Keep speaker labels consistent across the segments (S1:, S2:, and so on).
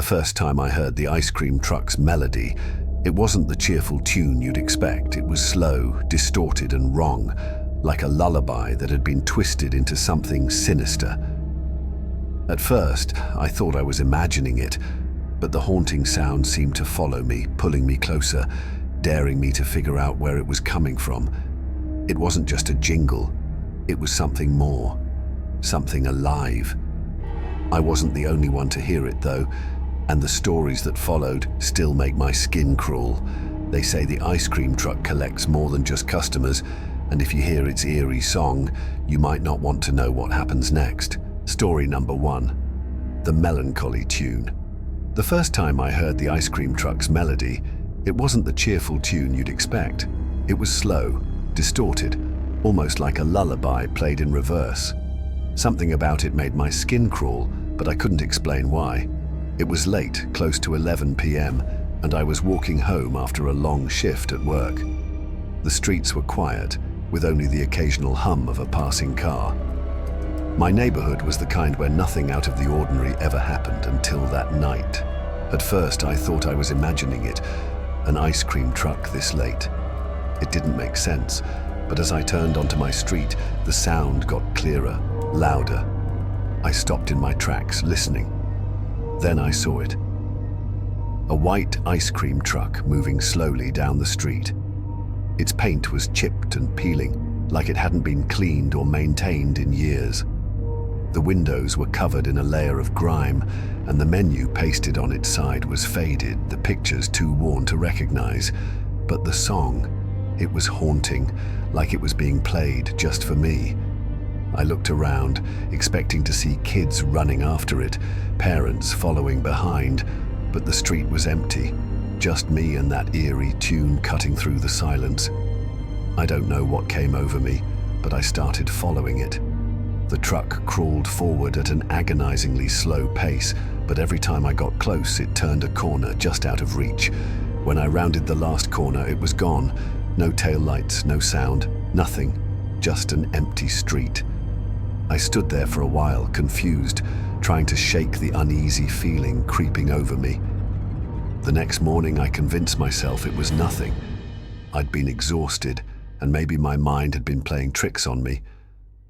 S1: first time I heard the ice cream truck's melody, it wasn't the cheerful tune you'd expect. It was slow, distorted and wrong, like a lullaby that had been twisted into something sinister. At first, I thought I was imagining it, but the haunting sound seemed to follow me, pulling me closer, daring me to figure out where it was coming from. It wasn't just a jingle, it was something more, something alive. I wasn't the only one to hear it though, and the stories that followed still make my skin crawl. They say the ice cream truck collects more than just customers, and if you hear its eerie song, you might not want to know what happens next. Story number 1. The melancholy tune. The first time I heard the ice cream truck's melody, it wasn't the cheerful tune you'd expect. It was slow, distorted, almost like a lullaby played in reverse. Something about it made my skin crawl, but I couldn't explain why. It was late, close to 11 p.m., and I was walking home after a long shift at work. The streets were quiet, with only the occasional hum of a passing car. My neighborhood was the kind where nothing out of the ordinary ever happened until that night. At first, I thought I was imagining it, an ice cream truck this late. It didn't make sense, but as I turned onto my street, the sound got clearer, louder. I stopped in my tracks, listening. Then I saw it. A white ice cream truck moving slowly down the street. Its paint was chipped and peeling, like it hadn't been cleaned or maintained in years. The windows were covered in a layer of grime, and the menu pasted on its side was faded, the pictures too worn to recognize. But the song, it was haunting, like it was being played just for me. I looked around, expecting to see kids running after it, parents following behind, but the street was empty, just me and that eerie tune cutting through the silence. I don't know what came over me, but I started following it. The truck crawled forward at an agonizingly slow pace, but every time I got close, it turned a corner just out of reach. When I rounded the last corner, it was gone. No taillights, no sound, nothing, just an empty street. I stood there for a while, confused, trying to shake the uneasy feeling creeping over me. The next morning, I convinced myself it was nothing. I'd been exhausted, and maybe my mind had been playing tricks on me.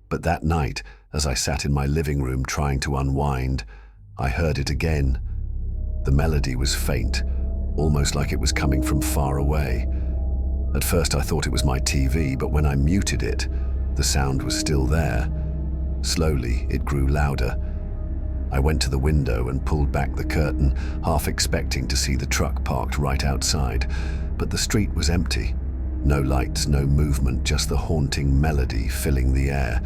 S1: But that night, as I sat in my living room trying to unwind, I heard it again. The melody was faint, almost like it was coming from far away. At first I thought it was my TV, but when I muted it, the sound was still there. Slowly, it grew louder. I went to the window and pulled back the curtain, half expecting to see the truck parked right outside, but the street was empty. No lights, no movement, just the haunting melody filling the air.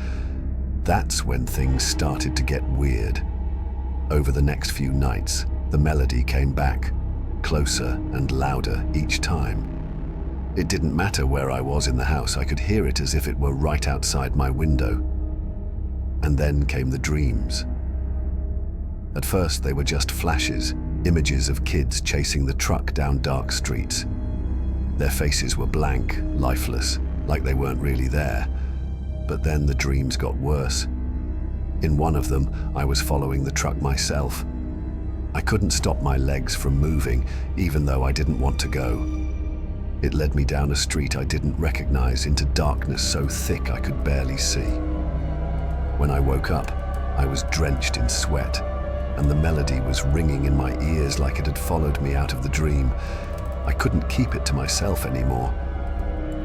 S1: That's when things started to get weird. Over the next few nights, the melody came back, closer and louder each time. It didn't matter where I was in the house, I could hear it as if it were right outside my window. And then came the dreams. At first, they were just flashes, images of kids chasing the truck down dark streets. Their faces were blank, lifeless, like they weren't really there. But then the dreams got worse. In one of them, I was following the truck myself. I couldn't stop my legs from moving, even though I didn't want to go. It led me down a street I didn't recognize, into darkness so thick I could barely see. When I woke up, I was drenched in sweat, and the melody was ringing in my ears like it had followed me out of the dream. I couldn't keep it to myself anymore.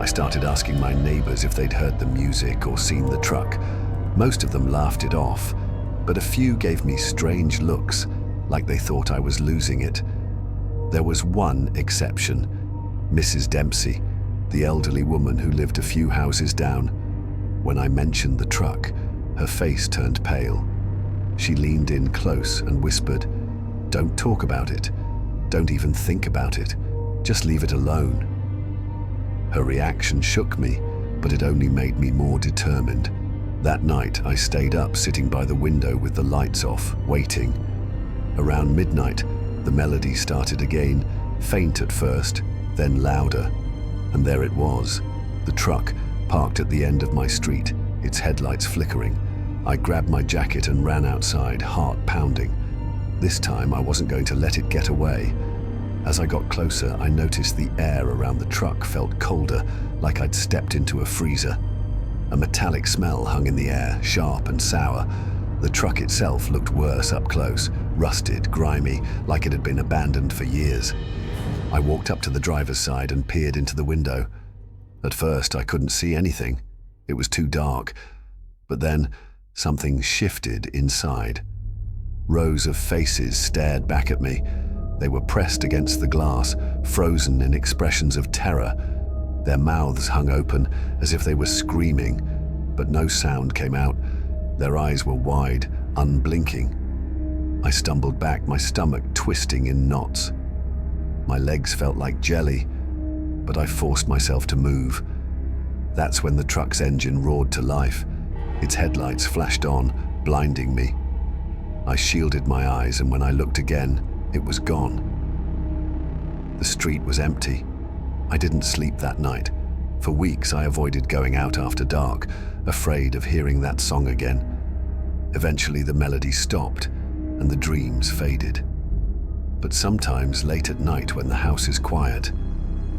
S1: I started asking my neighbors if they'd heard the music or seen the truck. Most of them laughed it off, but a few gave me strange looks, like they thought I was losing it. There was one exception, Mrs. Dempsey, the elderly woman who lived a few houses down. When I mentioned the truck, her face turned pale. She leaned in close and whispered, "Don't talk about it. Don't even think about it. Just leave it alone." Her reaction shook me, but it only made me more determined. That night, I stayed up sitting by the window with the lights off, waiting. Around midnight, the melody started again, faint at first, then louder. And there it was, the truck, parked at the end of my street, its headlights flickering. I grabbed my jacket and ran outside, heart pounding. This time I wasn't going to let it get away. As I got closer, I noticed the air around the truck felt colder, like I'd stepped into a freezer. A metallic smell hung in the air, sharp and sour. The truck itself looked worse up close, rusted, grimy, like it had been abandoned for years. I walked up to the driver's side and peered into the window. At first, I couldn't see anything. It was too dark. But then, something shifted inside. Rows of faces stared back at me. They were pressed against the glass, frozen in expressions of terror. Their mouths hung open as if they were screaming, but no sound came out. Their eyes were wide, unblinking. I stumbled back, my stomach twisting in knots. My legs felt like jelly, but I forced myself to move. That's when the truck's engine roared to life. Its headlights flashed on, blinding me. I shielded my eyes, and when I looked again, it was gone. The street was empty. I didn't sleep that night. For weeks, I avoided going out after dark, afraid of hearing that song again. Eventually, the melody stopped, and the dreams faded. But sometimes, late at night when the house is quiet,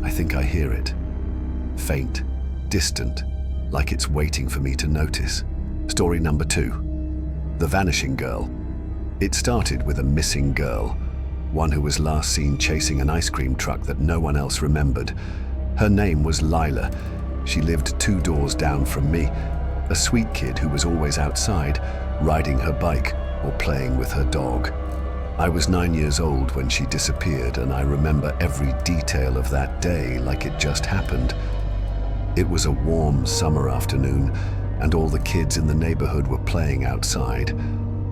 S1: I think I hear it. Faint, distant, like it's waiting for me to notice. Story number 2. The Vanishing Girl. It started with a missing girl, one who was last seen chasing an ice cream truck that no one else remembered. Her name was Lila. She lived 2 doors down from me, a sweet kid who was always outside, riding her bike or playing with her dog. I was 9 years old when she disappeared, and I remember every detail of that day like it just happened. It was a warm summer afternoon, and all the kids in the neighborhood were playing outside.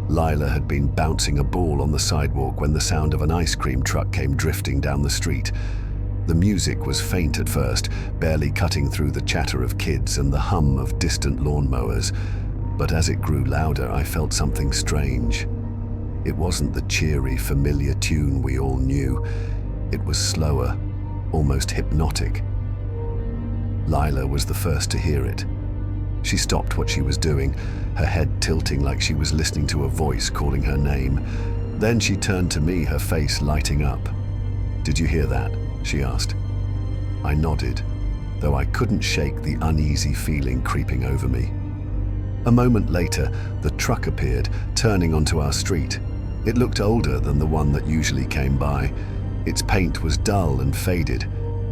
S1: Lila had been bouncing a ball on the sidewalk when the sound of an ice cream truck came drifting down the street. The music was faint at first, barely cutting through the chatter of kids and the hum of distant lawnmowers. But as it grew louder, I felt something strange. It wasn't the cheery, familiar tune we all knew. It was slower, almost hypnotic. Lila was the first to hear it. She stopped what she was doing, her head tilting like she was listening to a voice calling her name. Then she turned to me, her face lighting up. "Did you hear that?" she asked. I nodded, though I couldn't shake the uneasy feeling creeping over me. A moment later, the truck appeared, turning onto our street. It looked older than the one that usually came by. Its paint was dull and faded,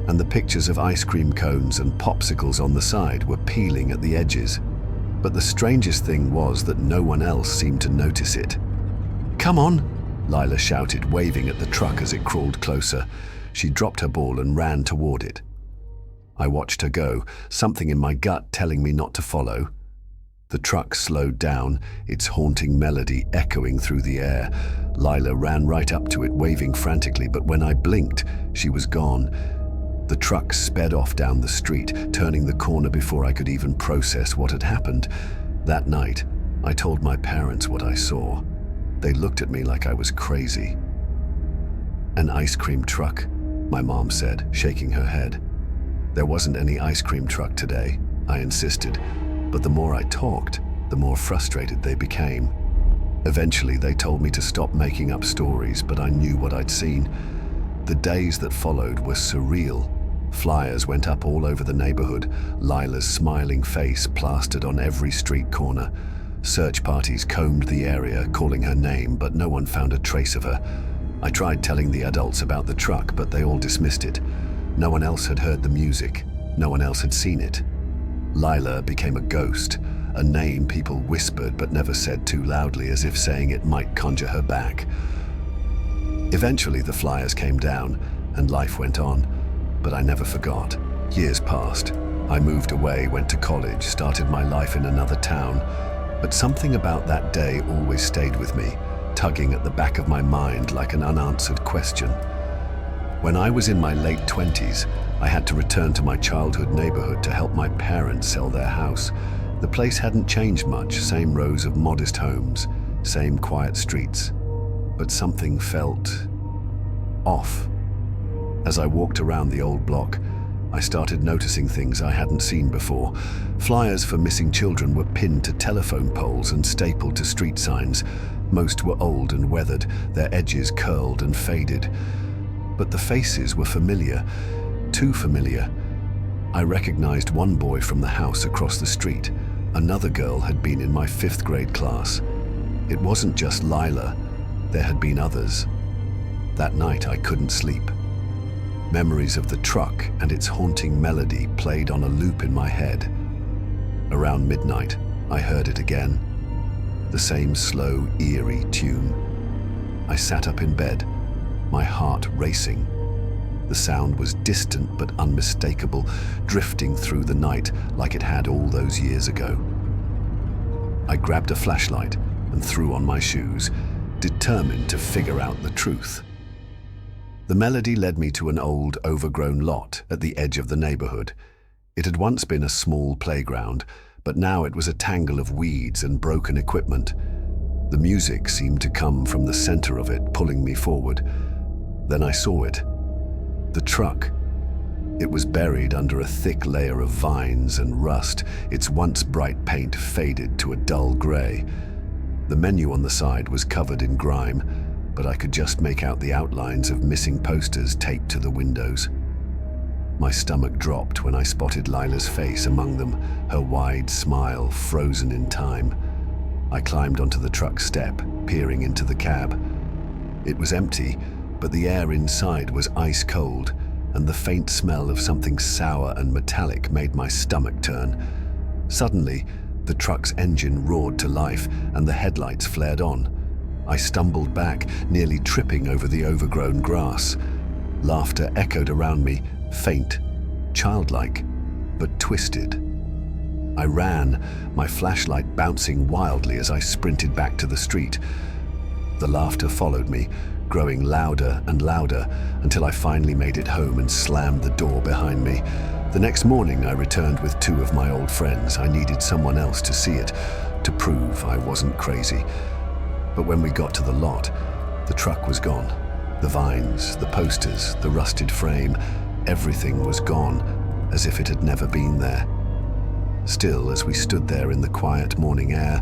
S1: and the pictures of ice cream cones and popsicles on the side were peeling at the edges. But the strangest thing was that no one else seemed to notice it. "Come on," Lila shouted, waving at the truck as it crawled closer. She dropped her ball and ran toward it. I watched her go, something in my gut telling me not to follow. The truck slowed down, its haunting melody echoing through the air. Lila ran right up to it, waving frantically, but when I blinked, she was gone. The truck sped off down the street, turning the corner before I could even process what had happened. That night, I told my parents what I saw. They looked at me like I was crazy. "An ice cream truck," my mom said, shaking her head. "There wasn't any ice cream truck today," I insisted, but the more I talked, the more frustrated they became. Eventually, they told me to stop making up stories, but I knew what I'd seen. The days that followed were surreal. Flyers went up all over the neighborhood, Lila's smiling face plastered on every street corner. Search parties combed the area, calling her name, but no one found a trace of her. I tried telling the adults about the truck, but they all dismissed it. No one else had heard the music. No one else had seen it. Lila became a ghost, a name people whispered but never said too loudly, as if saying it might conjure her back. Eventually, the flyers came down, and life went on. But I never forgot. Years passed. I moved away, went to college, started my life in another town. But something about that day always stayed with me, tugging at the back of my mind like an unanswered question. When I was in my late 20s, I had to return to my childhood neighborhood to help my parents sell their house. The place hadn't changed much, same rows of modest homes, same quiet streets. But something felt off. As I walked around the old block, I started noticing things I hadn't seen before. Flyers for missing children were pinned to telephone poles and stapled to street signs. Most were old and weathered, their edges curled and faded. But the faces were familiar, too familiar. I recognized one boy from the house across the street. Another girl had been in my 5th grade class. It wasn't just Lila, there had been others. That night I couldn't sleep. Memories of the truck and its haunting melody played on a loop in my head. Around midnight, I heard it again. The same slow, eerie tune. I sat up in bed, my heart racing. The sound was distant but unmistakable, drifting through the night like it had all those years ago. I grabbed a flashlight and threw on my shoes, determined to figure out the truth. The melody led me to an old, overgrown lot at the edge of the neighborhood. It had once been a small playground, but now it was a tangle of weeds and broken equipment. The music seemed to come from the center of it, pulling me forward. Then I saw it. The truck. It was buried under a thick layer of vines and rust, its once bright paint faded to a dull gray. The menu on the side was covered in grime, but I could just make out the outlines of missing posters taped to the windows. My stomach dropped when I spotted Lila's face among them, her wide smile frozen in time. I climbed onto the truck step, peering into the cab. It was empty, but the air inside was ice cold, and the faint smell of something sour and metallic made my stomach turn. Suddenly, the truck's engine roared to life, and the headlights flared on. I stumbled back, nearly tripping over the overgrown grass. Laughter echoed around me, faint, childlike, but twisted. I ran, my flashlight bouncing wildly as I sprinted back to the street. The laughter followed me, growing louder and louder until I finally made it home and slammed the door behind me. The next morning I returned with 2 of my old friends. I needed someone else to see it, to prove I wasn't crazy. But when we got to the lot, the truck was gone. The vines, the posters, the rusted frame, everything was gone, as if it had never been there. Still, as we stood there in the quiet morning air,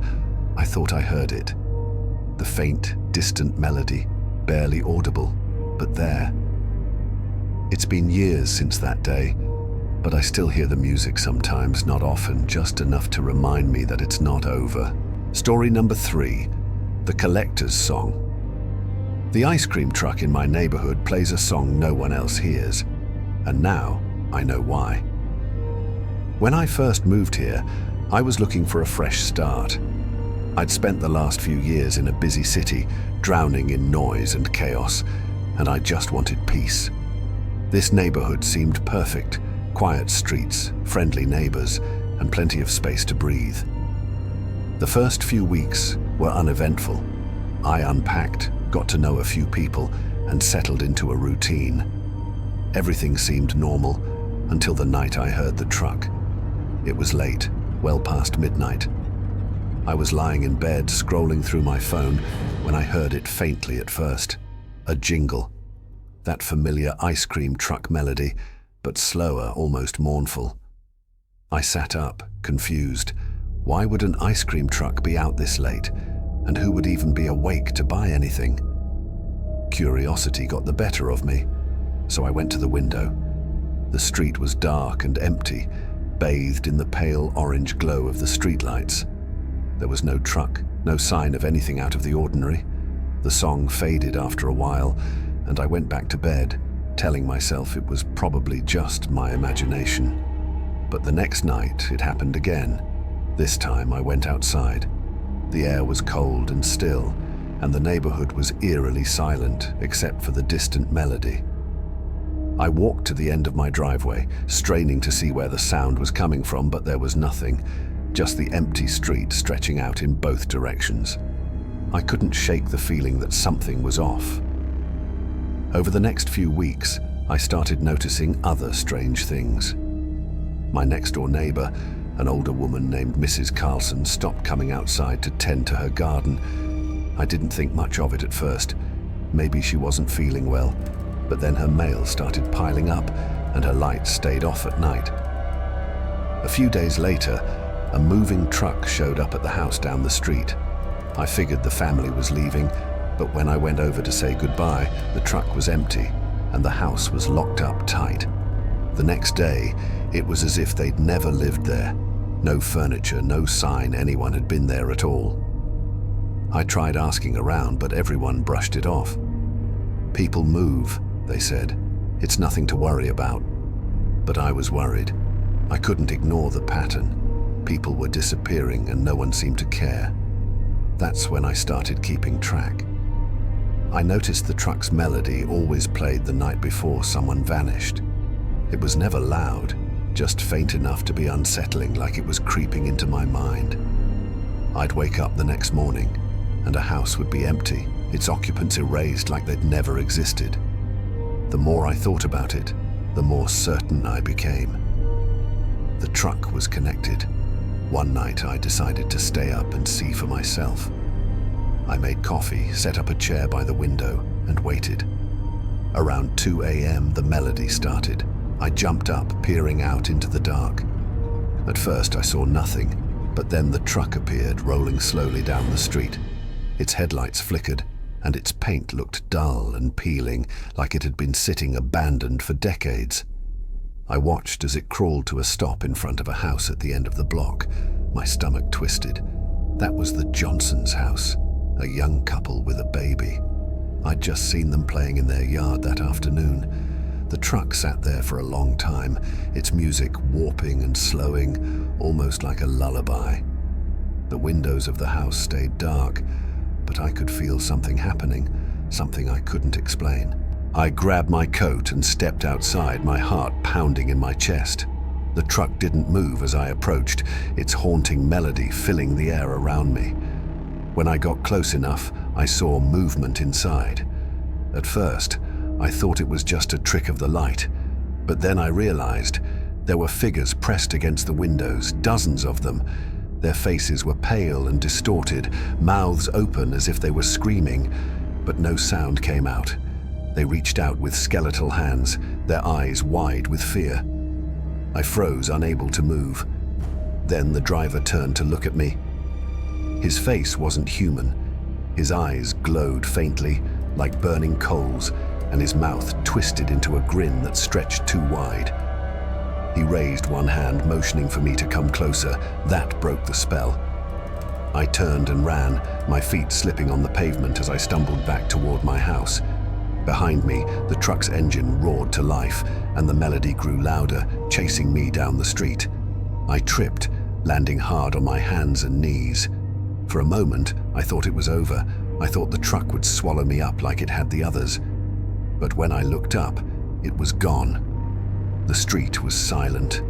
S1: I thought I heard it. The faint, distant melody, barely audible, but there. It's been years since that day, but I still hear the music sometimes, not often, just enough to remind me that it's not over. Story number 3. The Collector's Song. The ice cream truck in my neighborhood plays a song no one else hears, and now I know why. When I first moved here, I was looking for a fresh start. I'd spent the last few years in a busy city, drowning in noise and chaos, and I just wanted peace. This neighborhood seemed perfect, quiet streets, friendly neighbors, and plenty of space to breathe. The first few weeks were uneventful. I unpacked, got to know a few people, and settled into a routine. Everything seemed normal until the night I heard the truck. It was late, well past midnight. I was lying in bed, scrolling through my phone, when I heard it faintly at first. A jingle. That familiar ice cream truck melody, but slower, almost mournful. I sat up, confused. Why would an ice cream truck be out this late? And who would even be awake to buy anything? Curiosity got the better of me, so I went to the window. The street was dark and empty, bathed in the pale orange glow of the streetlights. There was no truck, no sign of anything out of the ordinary. The song faded after a while, and I went back to bed, telling myself it was probably just my imagination. But the next night, it happened again. This time I went outside. The air was cold and still, and the neighborhood was eerily silent, except for the distant melody. I walked to the end of my driveway, straining to see where the sound was coming from, but there was nothing, just the empty street stretching out in both directions. I couldn't shake the feeling that something was off. Over the next few weeks, I started noticing other strange things. My next-door neighbor, an older woman named Mrs. Carlson, stopped coming outside to tend to her garden. I didn't think much of it at first. Maybe she wasn't feeling well, but then her mail started piling up and her lights stayed off at night. A few days later, a moving truck showed up at the house down the street. I figured the family was leaving, but when I went over to say goodbye, the truck was empty and the house was locked up tight. The next day, it was as if they'd never lived there. No furniture, no sign anyone had been there at all. I tried asking around, but everyone brushed it off. "People move," they said. "It's nothing to worry about." But I was worried. I couldn't ignore the pattern. People were disappearing and no one seemed to care. That's when I started keeping track. I noticed the truck's melody always played the night before someone vanished. It was never loud, just faint enough to be unsettling, like it was creeping into my mind. I'd wake up the next morning and a house would be empty, its occupants erased like they'd never existed. The more I thought about it, the more certain I became. The truck was connected. One night I decided to stay up and see for myself. I made coffee, set up a chair by the window, and waited. Around 2 a.m. the melody started. I jumped up, peering out into the dark. At first I saw nothing, but then the truck appeared, rolling slowly down the street. Its headlights flickered, and its paint looked dull and peeling, like it had been sitting abandoned for decades. I watched as it crawled to a stop in front of a house at the end of the block. My stomach twisted. That was the Johnsons' house, a young couple with a baby. I'd just seen them playing in their yard that afternoon. The truck sat there for a long time, its music warping and slowing, almost like a lullaby. The windows of the house stayed dark, but I could feel something happening, something I couldn't explain. I grabbed my coat and stepped outside, my heart pounding in my chest. The truck didn't move as I approached, its haunting melody filling the air around me. When I got close enough, I saw movement inside. At first, I thought it was just a trick of the light, but then I realized there were figures pressed against the windows, dozens of them. Their faces were pale and distorted, mouths open as if they were screaming, but no sound came out. They reached out with skeletal hands, their eyes wide with fear. I froze, unable to move. Then the driver turned to look at me. His face wasn't human. His eyes glowed faintly, like burning coals, and his mouth twisted into a grin that stretched too wide. He raised one hand, motioning for me to come closer. That broke the spell. I turned and ran, my feet slipping on the pavement as I stumbled back toward my house. Behind me, the truck's engine roared to life, and the melody grew louder, chasing me down the street. I tripped, landing hard on my hands and knees. For a moment, I thought it was over. I thought the truck would swallow me up like it had the others. But when I looked up, it was gone. The street was silent.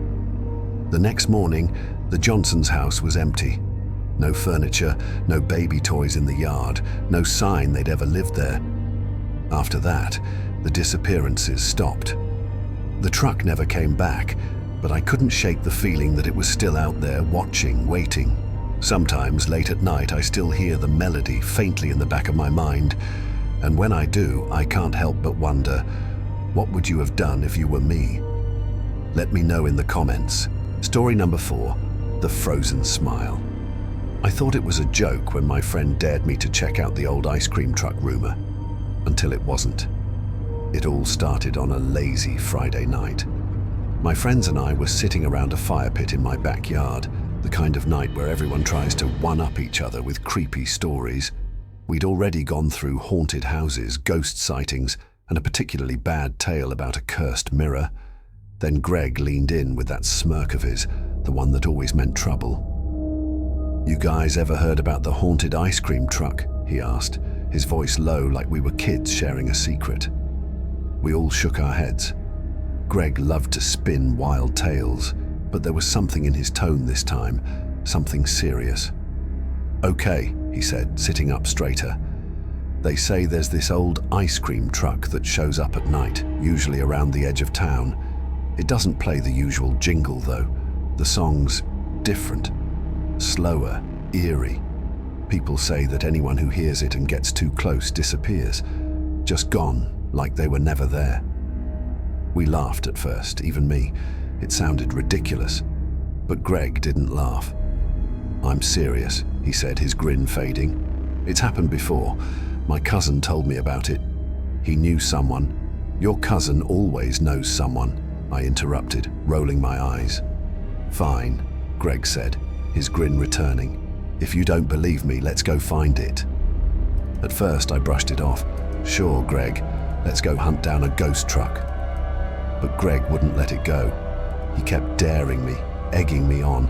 S1: The next morning, the Johnsons' house was empty. No furniture, no baby toys in the yard, no sign they'd ever lived there. After that, the disappearances stopped. The truck never came back, but I couldn't shake the feeling that it was still out there, watching, waiting. Sometimes, late at night, I still hear the melody faintly in the back of my mind, and when I do, I can't help but wonder, what would you have done if you were me? Let me know in the comments. Story number 4, The Frozen Smile. I thought it was a joke when my friend dared me to check out the old ice cream truck rumor, until it wasn't. It all started on a lazy Friday night. My friends and I were sitting around a fire pit in my backyard, the kind of night where everyone tries to one-up each other with creepy stories. We'd already gone through haunted houses, ghost sightings, and a particularly bad tale about a cursed mirror. Then Greg leaned in with that smirk of his, the one that always meant trouble. "You guys ever heard about the haunted ice cream truck?" he asked, his voice low like we were kids sharing a secret. We all shook our heads. Greg loved to spin wild tales, but there was something in his tone this time, something serious. "Okay," he said, sitting up straighter. "They say there's this old ice cream truck that shows up at night, usually around the edge of town. It doesn't play the usual jingle, though. The song's different, slower, eerie. People say that anyone who hears it and gets too close disappears, just gone, like they were never there." We laughed at first, even me. It sounded ridiculous, but Greg didn't laugh. "I'm serious," he said, his grin fading. It's happened before. My cousin told me about it. He knew someone. Your cousin always knows someone, I interrupted, rolling my eyes. Fine, Greg said, his grin returning. If you don't believe me, let's go find it. At first, I brushed it off. Sure, Greg, let's go hunt down a ghost truck. But Greg wouldn't let it go. He kept daring me, egging me on,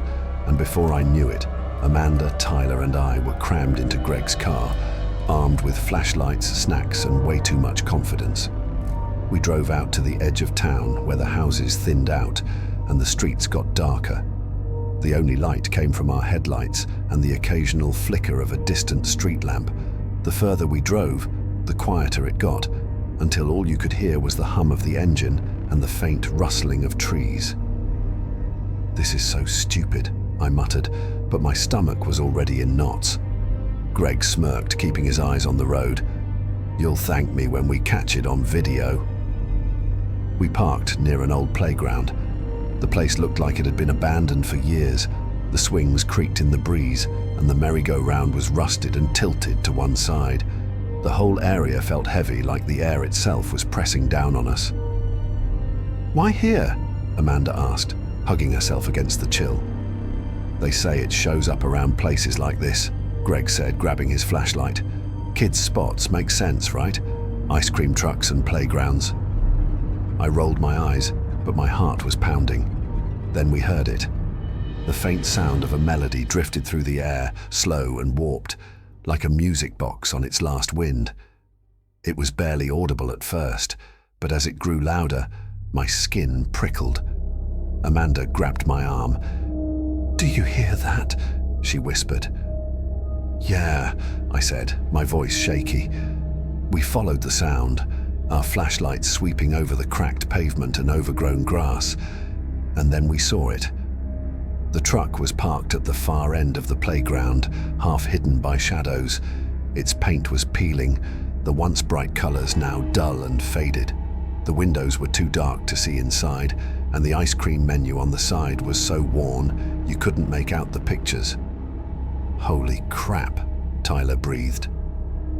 S1: and before I knew it, Amanda, Tyler, and I were crammed into Greg's car, armed with flashlights, snacks, and way too much confidence. We drove out to the edge of town where the houses thinned out and the streets got darker. The only light came from our headlights and the occasional flicker of a distant street lamp. The further we drove, the quieter it got, until all you could hear was the hum of the engine and the faint rustling of trees. This is so stupid, I muttered, but my stomach was already in knots. Greg smirked, keeping his eyes on the road. You'll thank me when we catch it on video. We parked near an old playground. The place looked like it had been abandoned for years. The swings creaked in the breeze, and the merry-go-round was rusted and tilted to one side. The whole area felt heavy, like the air itself was pressing down on us. Why here? Amanda asked, hugging herself against the chill. They say it shows up around places like this, Greg said, grabbing his flashlight. Kids' spots make sense, right? Ice cream trucks and playgrounds. I rolled my eyes, but my heart was pounding. Then we heard it. The faint sound of a melody drifted through the air, slow and warped, like a music box on its last wind. It was barely audible at first, but as it grew louder, my skin prickled. Amanda grabbed my arm. "Do you hear that?" she whispered. "Yeah," I said, my voice shaky. We followed the sound, our flashlights sweeping over the cracked pavement and overgrown grass, and then we saw it. The truck was parked at the far end of the playground, half hidden by shadows. Its paint was peeling, the once bright colors now dull and faded. The windows were too dark to see inside, and the ice cream menu on the side was so worn you couldn't make out the pictures. "Holy crap," Tyler breathed.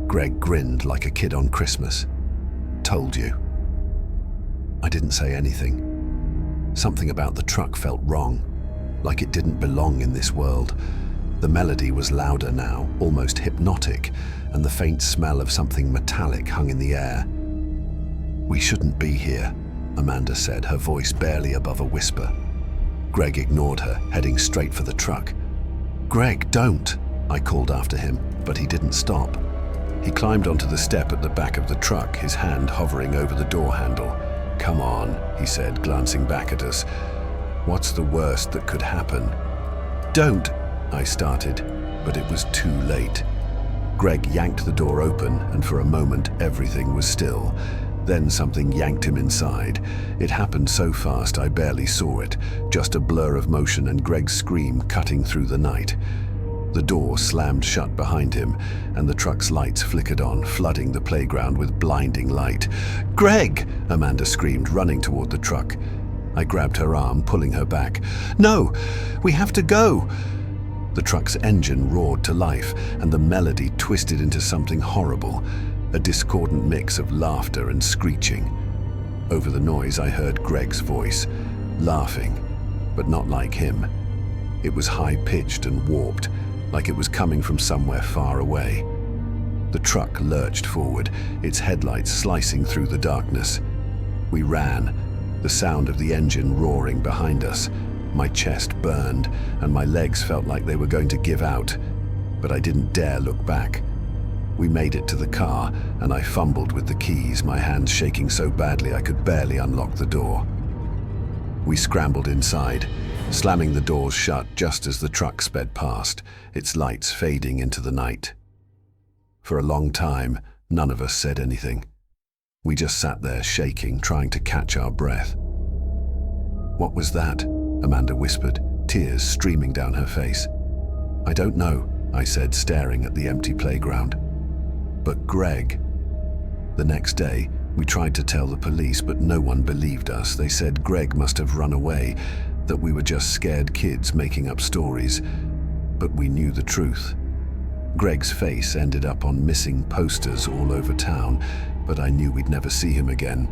S1: Greg grinned like a kid on Christmas. "Told you." I didn't say anything. Something about the truck felt wrong, like it didn't belong in this world. The melody was louder now, almost hypnotic, and the faint smell of something metallic hung in the air. "We shouldn't be here," Amanda said, her voice barely above a whisper. Greg ignored her, heading straight for the truck. "Greg, don't!" I called after him, but he didn't stop. He climbed onto the step at the back of the truck, his hand hovering over the door handle. "Come on," he said, glancing back at us. "What's the worst that could happen?" "Don't," I started, but it was too late. Greg yanked the door open, and for a moment everything was still. Then something yanked him inside. It happened so fast I barely saw it, just a blur of motion and Greg's scream cutting through the night. The door slammed shut behind him, and the truck's lights flickered on, flooding the playground with blinding light. "Greg!" Amanda screamed, running toward the truck. I grabbed her arm, pulling her back. "No! We have to go!" The truck's engine roared to life, and the melody twisted into something horrible, a discordant mix of laughter and screeching. Over the noise, I heard Greg's voice, laughing, but not like him. It was high-pitched and warped, like it was coming from somewhere far away. The truck lurched forward, its headlights slicing through the darkness. We ran, the sound of the engine roaring behind us. My chest burned, and my legs felt like they were going to give out, but I didn't dare look back. We made it to the car, and I fumbled with the keys, my hands shaking so badly I could barely unlock the door. We scrambled inside, slamming the doors shut just as the truck sped past, its lights fading into the night. For a long time, none of us said anything. We just sat there shaking, trying to catch our breath. "What was that?" Amanda whispered, tears streaming down her face. "I don't know," I said, staring at the empty playground. "But Greg." The next day, we tried to tell the police, but no one believed us. They said Greg must have run away, that we were just scared kids making up stories. But we knew the truth. Greg's face ended up on missing posters all over town, but I knew we'd never see him again.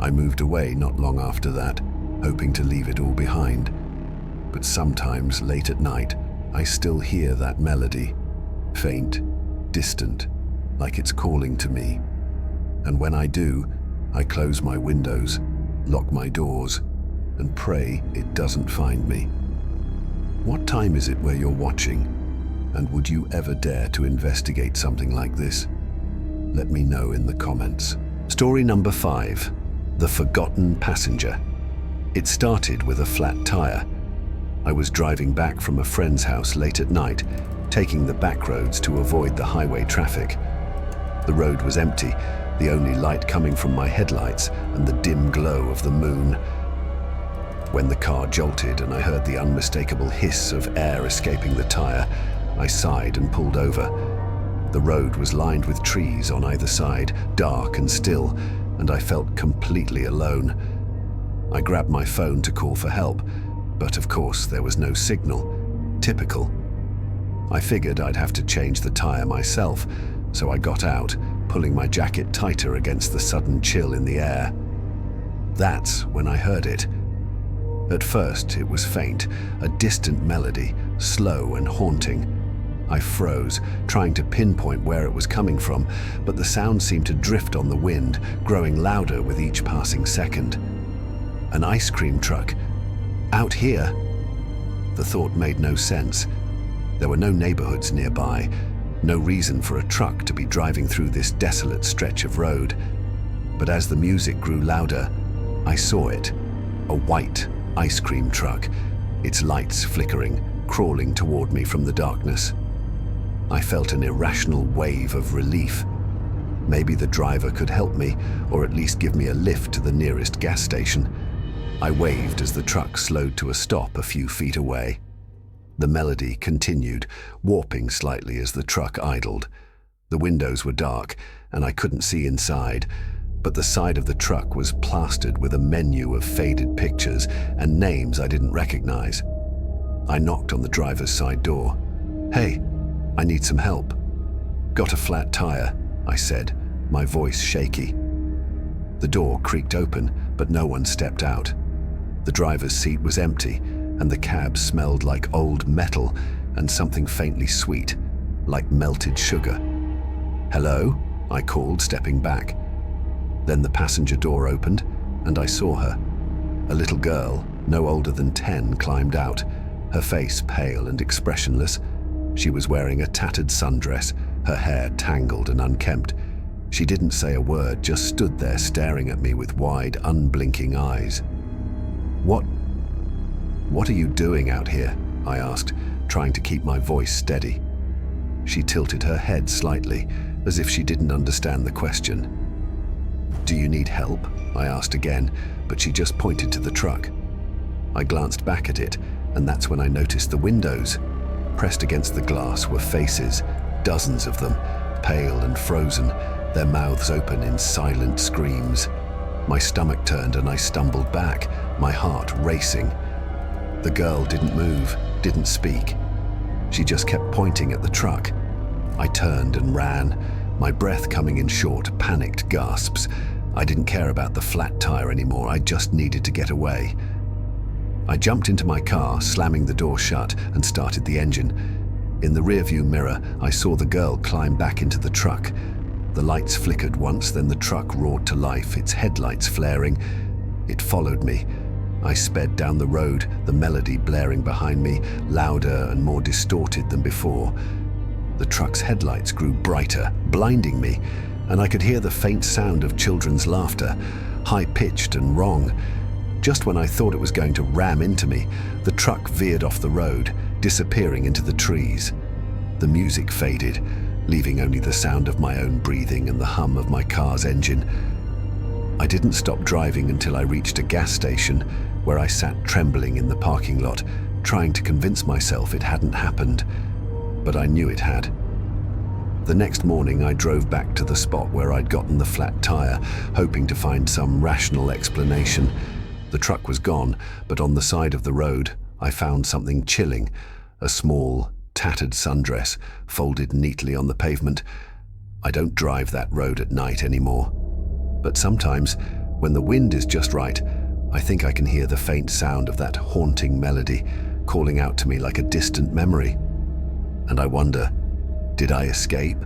S1: I moved away not long after that, hoping to leave it all behind. But sometimes, late at night, I still hear that melody, faint, distant, like it's calling to me. And when I do, I close my windows, lock my doors, and pray it doesn't find me. What time is it where you're watching? And would you ever dare to investigate something like this? Let me know in the comments. Story number 5. The Forgotten Passenger. It started with a flat tire. I was driving back from a friend's house late at night, taking the back roads to avoid the highway traffic. The road was empty, the only light coming from my headlights and the dim glow of the moon. When the car jolted and I heard the unmistakable hiss of air escaping the tire, I sighed and pulled over. The road was lined with trees on either side, dark and still, and I felt completely alone. I grabbed my phone to call for help, but of course there was no signal. Typical. I figured I'd have to change the tire myself, so I got out, pulling my jacket tighter against the sudden chill in the air. That's when I heard it. At first, it was faint, a distant melody, slow and haunting. I froze, trying to pinpoint where it was coming from, but the sound seemed to drift on the wind, growing louder with each passing second. An ice cream truck? Out here? The thought made no sense. There were no neighborhoods nearby, no reason for a truck to be driving through this desolate stretch of road. But as the music grew louder, I saw it. A white ice cream truck, its lights flickering, crawling toward me from the darkness. I felt an irrational wave of relief. Maybe the driver could help me, or at least give me a lift to the nearest gas station. I waved as the truck slowed to a stop a few feet away. The melody continued, warping slightly as the truck idled. The windows were dark, and I couldn't see inside, but the side of the truck was plastered with a menu of faded pictures and names I didn't recognize. I knocked on the driver's side door. "Hey, I need some help." "Got a flat tire," I said, my voice shaky. The door creaked open, but no one stepped out. The driver's seat was empty, and the cab smelled like old metal and something faintly sweet, like melted sugar. "Hello?" I called, stepping back. Then the passenger door opened, and I saw her. A little girl, no older than 10, climbed out, her face pale and expressionless. She was wearing a tattered sundress, her hair tangled and unkempt. She didn't say a word, just stood there staring at me with wide, unblinking eyes. What are you doing out here?" I asked, trying to keep my voice steady. She tilted her head slightly, as if she didn't understand the question. "Do you need help?" I asked again, but she just pointed to the truck. I glanced back at it, and that's when I noticed the windows. Pressed against the glass were faces, dozens of them, pale and frozen, their mouths open in silent screams. My stomach turned and I stumbled back, my heart racing. The girl didn't move, didn't speak. She just kept pointing at the truck. I turned and ran, my breath coming in short, panicked gasps. I didn't care about the flat tire anymore, I just needed to get away. I jumped into my car, slamming the door shut, and started the engine. In the rearview mirror, I saw the girl climb back into the truck. The lights flickered once, then the truck roared to life, its headlights flaring. It followed me. I sped down the road, the melody blaring behind me, louder and more distorted than before. The truck's headlights grew brighter, blinding me, and I could hear the faint sound of children's laughter, high-pitched and wrong. Just when I thought it was going to ram into me, the truck veered off the road, disappearing into the trees. The music faded, leaving only the sound of my own breathing and the hum of my car's engine. I didn't stop driving until I reached a gas station, where I sat trembling in the parking lot, trying to convince myself it hadn't happened. But I knew it had. The next morning, I drove back to the spot where I'd gotten the flat tire, hoping to find some rational explanation. The truck was gone, but on the side of the road, I found something chilling, a small, tattered sundress folded neatly on the pavement. I don't drive that road at night anymore. But sometimes, when the wind is just right, I think I can hear the faint sound of that haunting melody calling out to me like a distant memory. And I wonder, did I escape?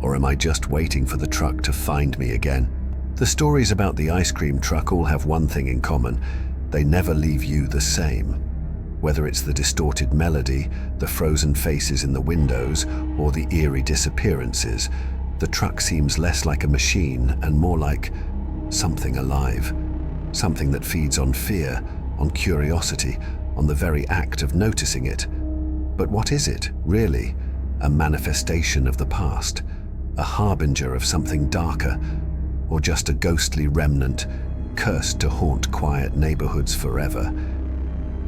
S1: Or am I just waiting for the truck to find me again? The stories about the ice cream truck all have one thing in common. They never leave you the same. Whether it's the distorted melody, the frozen faces in the windows, or the eerie disappearances, the truck seems less like a machine and more like something alive. Something that feeds on fear, on curiosity, on the very act of noticing it. But what is it, really? A manifestation of the past? A harbinger of something darker? Or just a ghostly remnant, cursed to haunt quiet neighborhoods forever?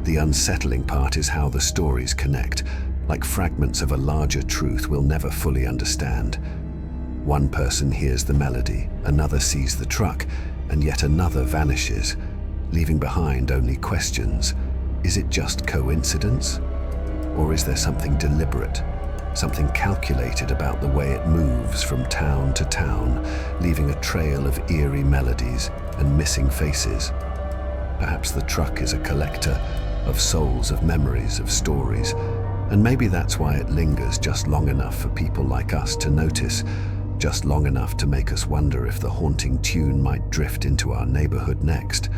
S1: The unsettling part is how the stories connect, like fragments of a larger truth we'll never fully understand. One person hears the melody, another sees the truck, and yet another vanishes, leaving behind only questions. Is it just coincidence? Or is there something deliberate, something calculated about the way it moves from town to town, leaving a trail of eerie melodies and missing faces? Perhaps the truck is a collector of souls, of memories, of stories, and maybe that's why it lingers just long enough for people like us to notice, just long enough to make us wonder if the haunting tune might drift into our neighborhood next.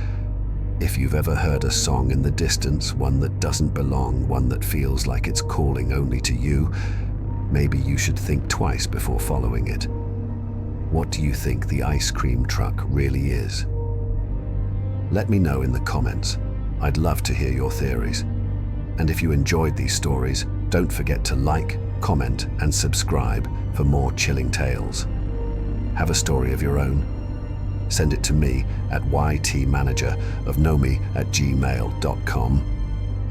S1: If you've ever heard a song in the distance, one that doesn't belong, one that feels like it's calling only to you, maybe you should think twice before following it. What do you think the ice cream truck really is? Let me know in the comments. I'd love to hear your theories. And if you enjoyed these stories, don't forget to like, comment, and subscribe for more chilling tales. Have a story of your own? Send it to me at ytmanagerofnomi@gmail.com.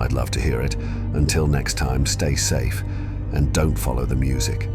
S1: I'd love to hear it. Until next time, stay safe and don't follow the music.